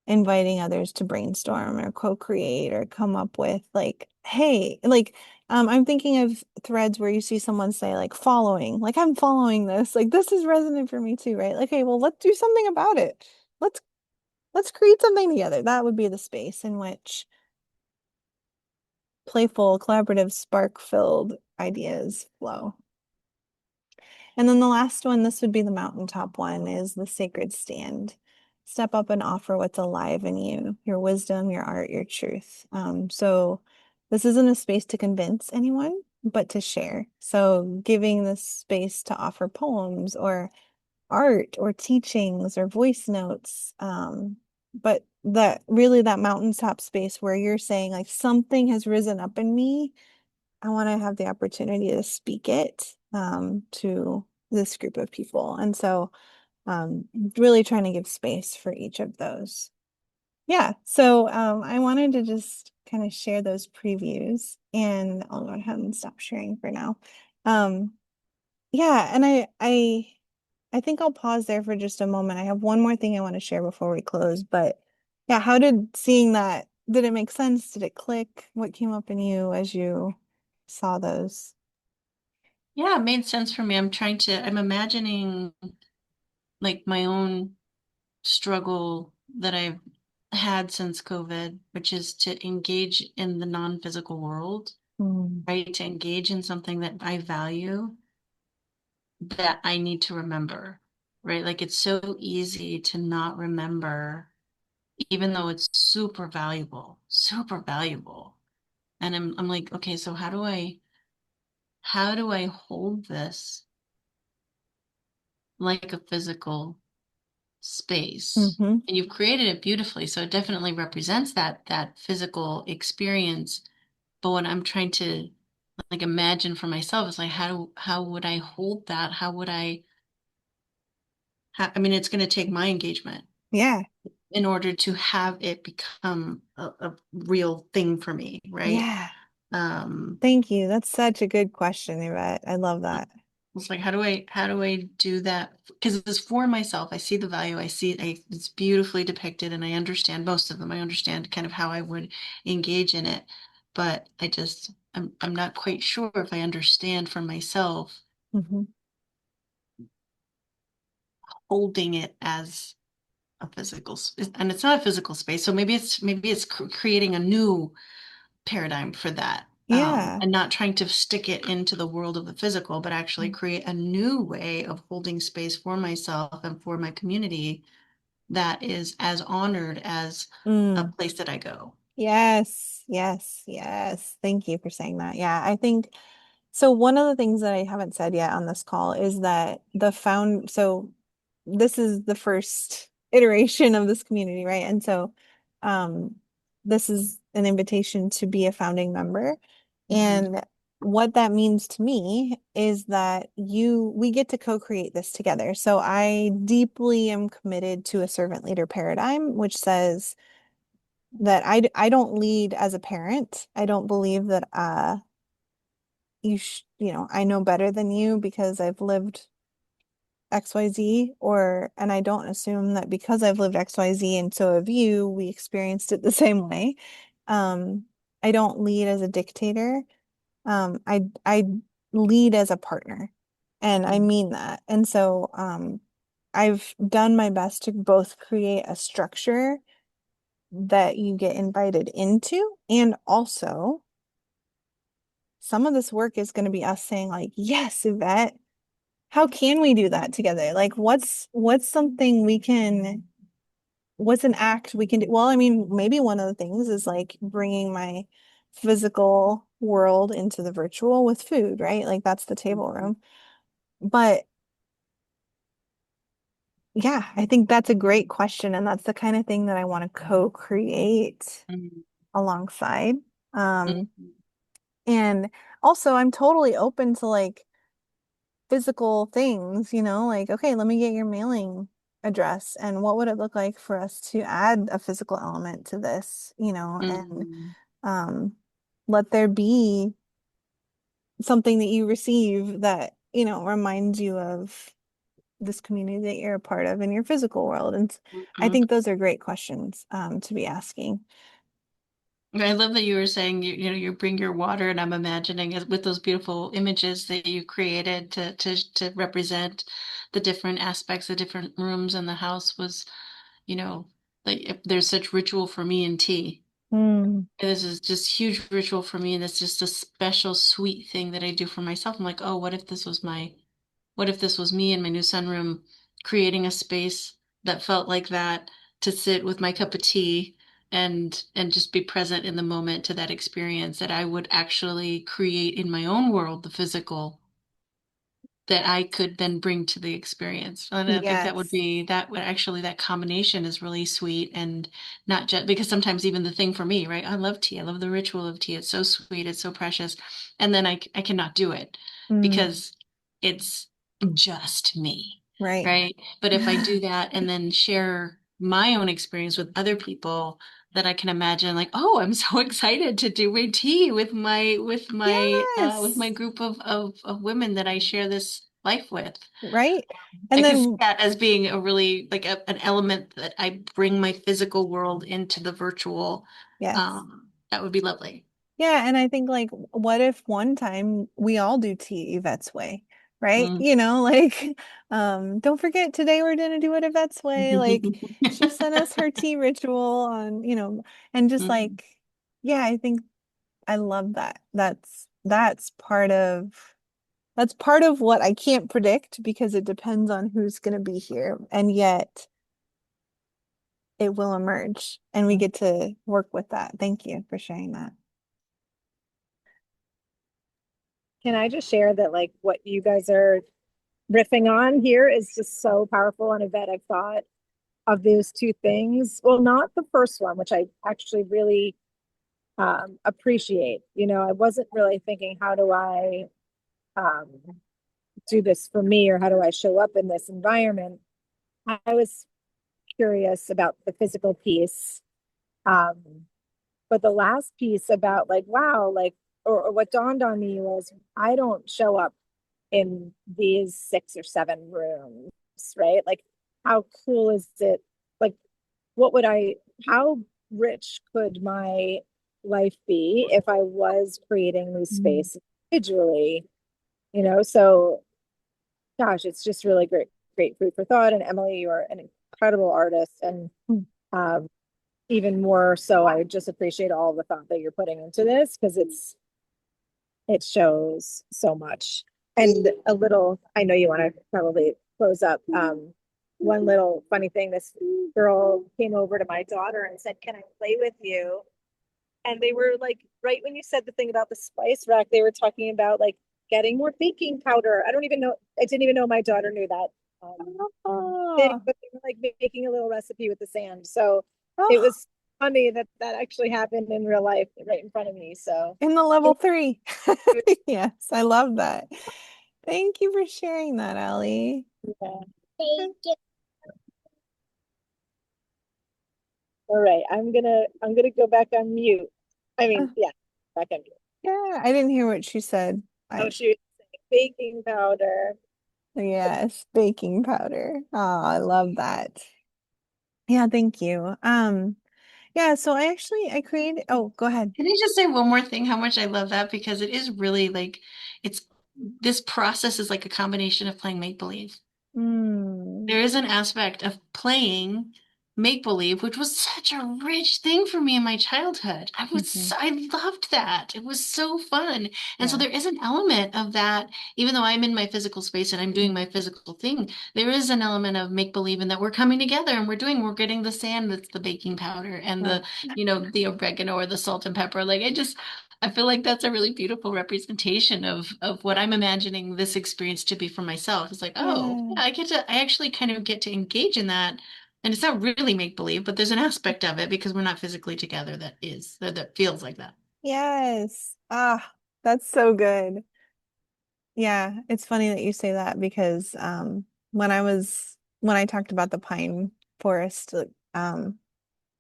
inviting others to brainstorm or co-create or come up with like, hey, like I'm thinking of threads where you see someone say like following, like I'm following this, like this is resonant for me too, right? Like, okay, well, let's do something about it. Let's let's create something together. That would be the space in which playful, collaborative, spark-filled ideas flow. And then the last one, this would be the mountaintop one, is the sacred stand. Step up and offer what's alive in you, your wisdom, your art, your truth. So this isn't a space to convince anyone, but to share. So giving this space to offer poems or art or teachings or voice notes. But that mountaintop space where you're saying like something has risen up in me. I want to have the opportunity to speak it to this group of people. And so really trying to give space for each of those. Yeah, so I wanted to just kind of share those previews, and I'll go ahead and stop sharing for now. Um, yeah, and I think I'll pause there for just a moment. I have one more thing I want to share before we close, but yeah, how did seeing that, did it make sense? Did it click? What came up in you as you saw those? Yeah, it made sense for me. I'm imagining like my own struggle that I've had since COVID, which is to engage in the non-physical world, Mm, right? To engage in something that I value that I need to remember, right? Like it's so easy to not remember, even though it's super valuable, super valuable. And I'm like, okay, so how do I hold this like a physical space? hmm. And you've created it beautifully, so it definitely represents that physical experience. But when I'm trying to like imagine for myself, it's like how would I hold that? I mean, it's going to take my engagement Yeah, in order to have it become a real thing for me, right? yeah. Um, Thank you. That's such a good question, Yvette. I love that. it's like how do I do that? Because it's for myself. I see the value. It's beautifully depicted, and I understand most of them. I understand kind of how I would engage in it, but I'm not quite sure if I understand for myself Hmm. holding it as a and it's not a physical space. So maybe it's creating a new paradigm for that. Yeah. And not trying to stick it into the world of the physical, but actually create a new way of holding space for myself and for my community that is as honored as a Mm. place that I go. Yes, yes, yes. Thank you for saying that. Yeah, I think so. One of the things that I haven't said yet on this call is that so this is the first iteration of this community, right? And so um this is an invitation to be a founding member. Mhm. And what that means to me is that we get to co-create this together. So I deeply am committed to a servant leader paradigm, which says that I don't lead as a parent. I don't believe that I know better than you because I've lived XYZ, and I don't assume that because I've lived XYZ and so have you, we experienced it the same way. Um, I don't lead as a dictator. I lead as a partner, and I mean that. And so I've done my best to both create a structure that you get invited into, and also some of this work is going to be us saying like, yes, Yvette, how can we do that together? Like, what's something we can, what's an act we can do? Well, I mean, maybe one of the things is like bringing my physical world into the virtual with food, right? Like that's the table room. But yeah, I think that's a great question, and that's the kind of thing that I want to co-create Mhm. alongside. Um, Mhm. and also I'm totally open to like physical things, like, okay, let me get your mailing address and what would it look like for us to add a physical element to this, and Mhm. um, let there be something that you receive that, reminds you of this community that you're a part of in your physical world. And I Mhm. think those are great questions to be asking. I love that you were saying you bring your water, and I'm imagining it with those beautiful images that you created to represent the different aspects, the different rooms in the house was, you know, like if there's such ritual for me in tea. Mm, This is just huge ritual for me, and it's just a special sweet thing that I do for myself. I'm like, oh, what if this was me in my new sunroom creating a space that felt like that to sit with my cup of tea and just be present in the moment to that experience that I would actually create in my own world, the physical that I could then bring to the experience. And I think yes. that would actually, that combination is really sweet and not just because sometimes even the thing for me, right? I love tea. I love the ritual of tea. It's so sweet. It's so precious. And then I cannot do it Mm, because it's just me, right. right? But if I do that and then share my own experience with other people, that I can imagine like, oh, I'm so excited to do my tea with my Yes. group of women that I share this life with. Right. I And could see then, that as being a really like an element that I bring my physical world into the virtual. yes. That would be lovely. Yeah, and I think like what if one time we all do tea Yvette's way, right? Mm. Like don't forget today we're gonna do it Yvette's way. Like she sent us her tea ritual on, and just Mhm. like yeah, I think I love that. That's part of what I can't predict because it depends on who's gonna be here. And yet it will emerge and we get to work with that. Thank you for sharing that. Can I just share that like what you guys are riffing on here is just so powerful? And Yvette, I've thought of those two things. Well, not the first one, which I actually really appreciate. I wasn't really thinking, how do I um, do this for me, or how do I show up in this environment? I was curious about the physical piece. Um, but the last piece about like, wow, like, or what dawned on me was I don't show up in these 6 or 7 rooms, right? Like, how cool is it? Like, what would how rich could my life be if I was creating these Mm. spaces individually? So gosh, it's just really great great food for thought. And Emily, you're an incredible artist. And um, even more so, I just appreciate all the thought that you're putting into this because it shows so much. And a little, I know you want to probably close up. One little funny thing, this girl came over to my daughter and said, "Can I play with you?" And they were like, right when you said the thing about the spice rack, they were talking about like getting more baking powder. I don't even know, I didn't even know my daughter knew that thing, Oh, but they were like making a little recipe with the sand. So it oh, was funny that that actually happened in real life right in front of me. So in the it level 3. Yes, I love that. Thank you for sharing that, Ellie. yeah. All right, I'm gonna go back on mute. I mean, Uh, yeah, back on mute. yeah, I didn't hear what she said. Oh, I she was saying baking powder. Yes, baking powder. Oh, I love that. Yeah, thank you. Yeah, so I created, oh, go ahead. Can I just say one more thing? How much I love that because it is really like it's this process is like a combination of playing make believe. Mm, There is an aspect of playing make believe, which was such a rich thing for me in my childhood. mhm. I loved that. It was so fun. And so Yeah. there is an element of that, even though I'm in my physical space and I'm doing my physical thing, there is an element of make believe in that we're coming together and we're getting the sand that's the baking powder and Yeah. the oregano or the salt and pepper. I feel like that's a really beautiful representation of what I'm imagining this experience to be for myself. It's like, oh, Yeah. yeah, I actually kind of get to engage in that. And it's not really make believe, but there's an aspect of it because we're not physically together that feels like that. Yes. Ah, that's so good. Yeah, it's funny that you say that because when I talked about the pine forest,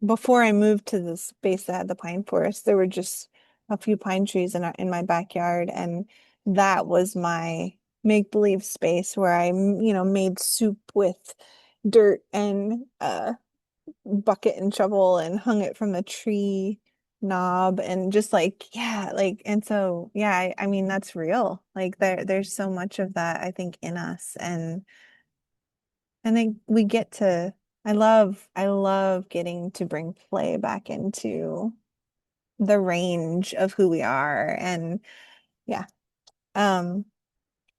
before I moved to the space that had the pine forest, there were just a few pine trees in my backyard, and that was my make-believe space where made soup with dirt and bucket and shovel and hung it from the tree knob and just like yeah, like and so yeah, I mean that's real. Like there's so much of that I think in us, and then we get to I love getting to bring play back into the range of who we are. And yeah. Um,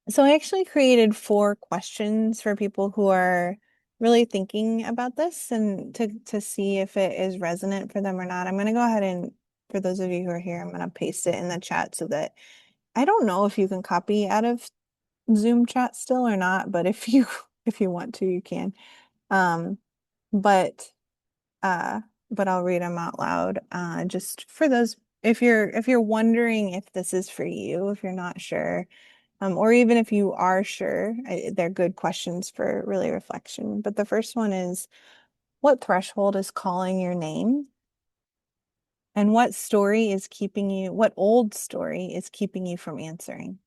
so I actually created 4 questions for people who are really thinking about this and to see if it is resonant for them or not. I'm going to go ahead and for those of you who are here, I'm going to paste it in the chat so that I don't know if you can copy out of Zoom chat still or not, but if you if you want to, you can. Um, but uh, but I'll read them out loud. Just for those, if you're wondering if this is for you, if you're not sure, or even if you are sure, they're good questions for really reflection. But the first one is, what threshold is calling your name? And what old story is keeping you from answering?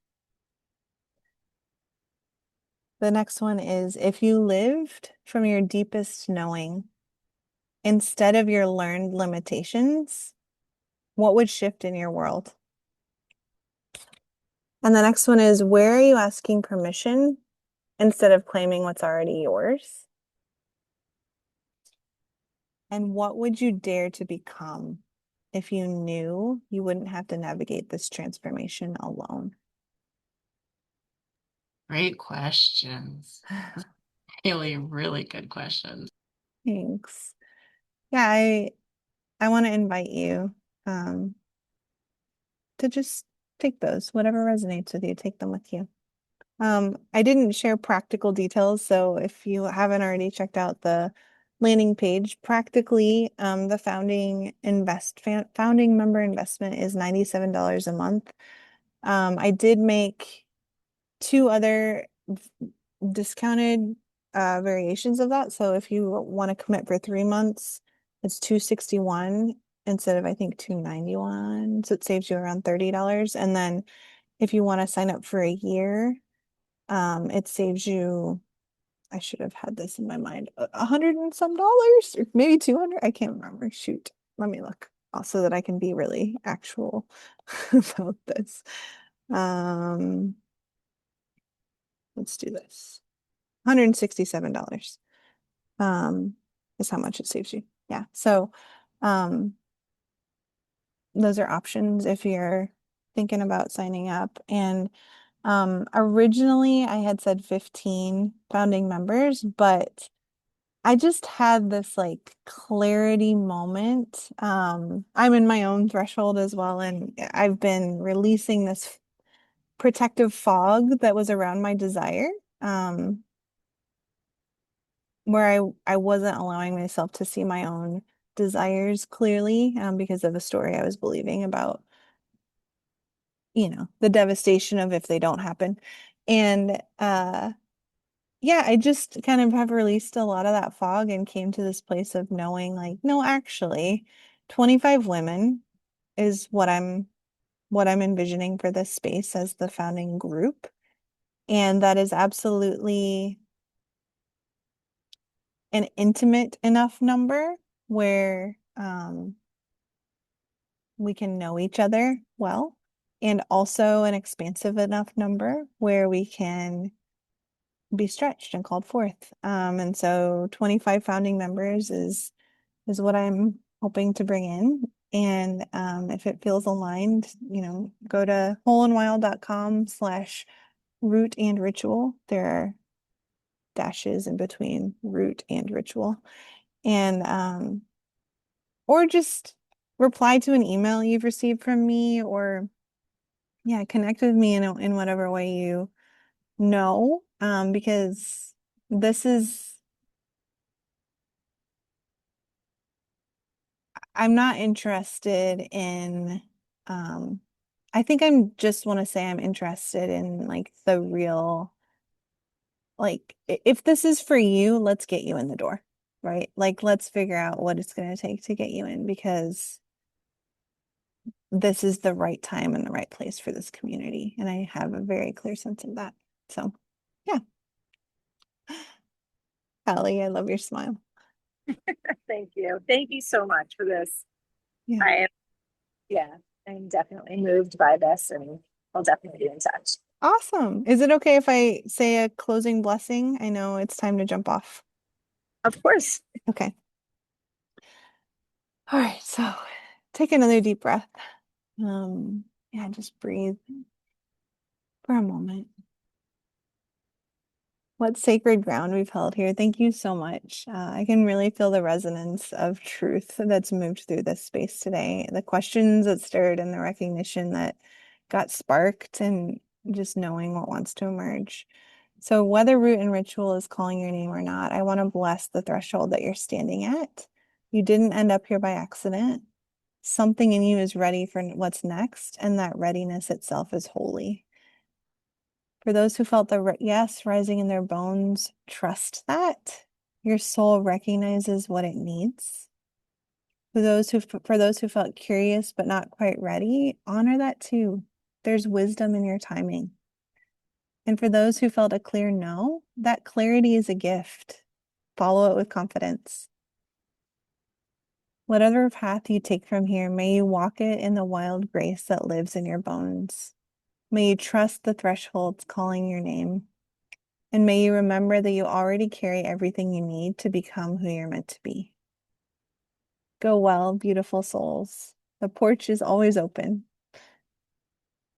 The next one is, if you lived from your deepest knowing instead of your learned limitations, what would shift in your world? And the next one is, where are you asking permission instead of claiming what's already yours? And what would you dare to become if you knew you wouldn't have to navigate this transformation alone? Great questions. Really, really good questions. Thanks. Yeah, I want to invite you to just take those, whatever resonates with you, take them with you. I didn't share practical details, so if you haven't already checked out the landing page, practically, the founding member investment is $97 a month. I did make 2 other discounted variations of that. So if you want to commit for 3 months, it's 261 instead of I think 291. So it saves you around $30. And then if you want to sign up for a year, it saves you, I should have had this in my mind, 100 and some dollars, or maybe 200. I can't remember. Shoot. Let me look also that I can be really actual about this. Um, let's do this. $167 is how much it saves you. Yeah. So those are options if you're thinking about signing up. And originally I had said 15 founding members, but I just had this like clarity moment. I'm in my own threshold as well, and I've been releasing this protective fog that was around my desire, where I wasn't allowing myself to see my own desires clearly, because of a story I was believing about, the devastation of if they don't happen. And yeah, I just kind of have released a lot of that fog and came to this place of knowing like, no, actually, 25 women is what I'm envisioning for this space as the founding group. And that is absolutely an intimate enough number where we can know each other well, and also an expansive enough number where we can be stretched and called forth. And so 25 founding members is what I'm hoping to bring in. And if it feels aligned, go to wholeandwild.com/root and ritual. There are dashes in between root and ritual. And or just reply to an email you've received from me, or yeah, connect with me in whatever way you know, because this is I'm not interested in I think I'm just want to say I'm interested in like the real, like if this is for you, let's get you in the door, right? Like let's figure out what it's going to take to get you in, because this is the right time and the right place for this community, and I have a very clear sense of that. So, yeah. Allie, I love your smile. Thank you. Thank you so much for this. Yeah. I am, yeah, I'm definitely moved by this, and I'll definitely be in touch. Awesome. Is it okay if I say a closing blessing? I know it's time to jump off. Of course. Okay. All right, so take another deep breath. Yeah, just breathe for a moment. What sacred ground we've held here. Thank you so much. I can really feel the resonance of truth that's moved through this space today. The questions that stirred and the recognition that got sparked, and just knowing what wants to emerge. So whether root and ritual is calling your name or not, I want to bless the threshold that you're standing at. You didn't end up here by accident. Something in you is ready for what's next, and that readiness itself is holy. For those who felt the yes rising in their bones, trust that your soul recognizes what it needs. For those who felt curious but not quite ready, honor that too. There's wisdom in your timing. And for those who felt a clear no, that clarity is a gift. Follow it with confidence. Whatever path you take from here, may you walk it in the wild grace that lives in your bones. May you trust the thresholds calling your name. And may you remember that you already carry everything you need to become who you're meant to be. Go well, beautiful souls. The porch is always open.